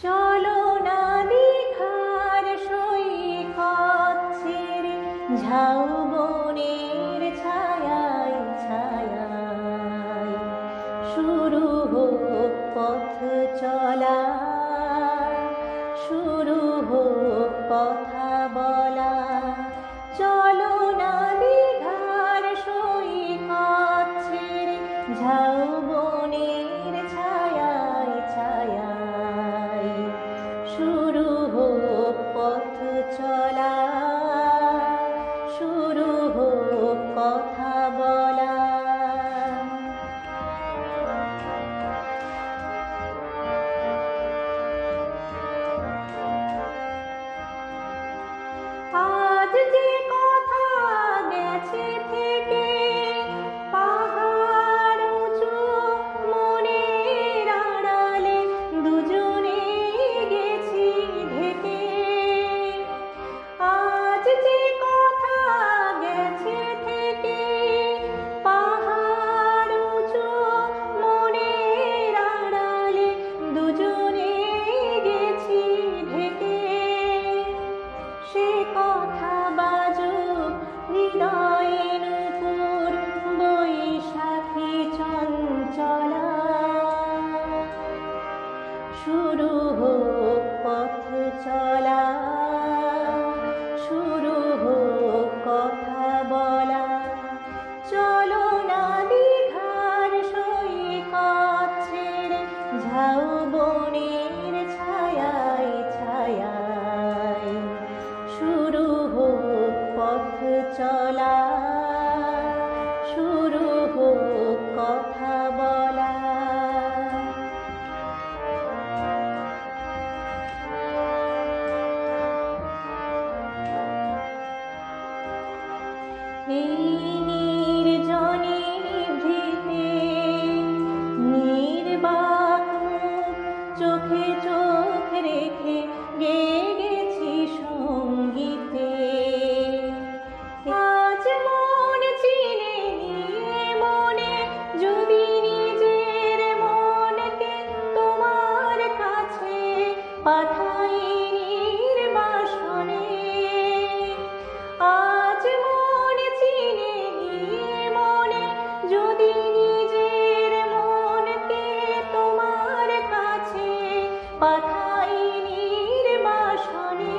চলো না দীঘার সৈকত ছেড়ে ঝাউবনের ছায়ায় ছায়ায় শুরু হোক পথ চলা, শুরু হোক কথা বলা। চলো না দীঘার সৈকত ছেড়ে ঝাউবনের ছায়ায় ছায়ায় শুরু হোক পথ চলা, শুরু হোক কথা বলা। আজ যে কথা গেছে থেকে পাহাড় উঁচু মনের আড়ালে দুজনে গেছি ঢেকে। আজ যে কথা গেছে থেকে পাহাড় উঁচু মনের আড়ালে দুজনে গেছি ঢেকে। সে কথা বাজুক হৃদয়ে নূপুর বৈশাখী চঞ্চলা। শুরু হোক পথ চলা, শুরু হোক কথা বলা। চলো না দীঘার সৈকত ছেড়ে ঝাউবনের ছায়ায় ছায়ায় শুরু হোক পথ চলা, শুরু হোক কথা বলা। এই নির্জনে নিভৃতে নির্বাক মুখ চোখে চোখ রেখে গেয়ে গেছি সঙ্গীতে। আজ মন চিনে নিয়ে মনে যদি নিজের মনকে তোমার কাছে পাঠাই নির্বাসনে। আজ মন চিনে নিয়ে মনে যদি নিজের মনকে তোমার কাছে পাঠাই নির্বাসনে।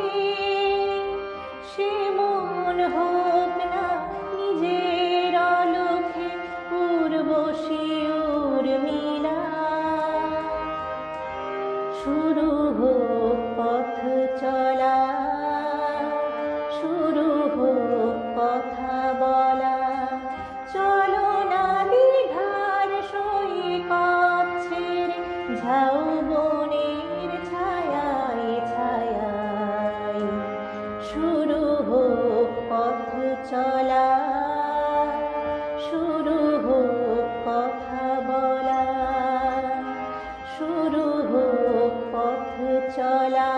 সে মন হোক না নিজের অলক্ষ্যে উর্বশী উর্মিলা। শুরু হোক পথ চলা, শুরু হোক কথা বলা। চলো না দীঘার সৈকত ছেড়ে ঝাউবনের ছায়ায় ছায়ায় শুরু হোক পথ চলা, শুরু হোক কথা বলা। শুরু হোক পথ চলা,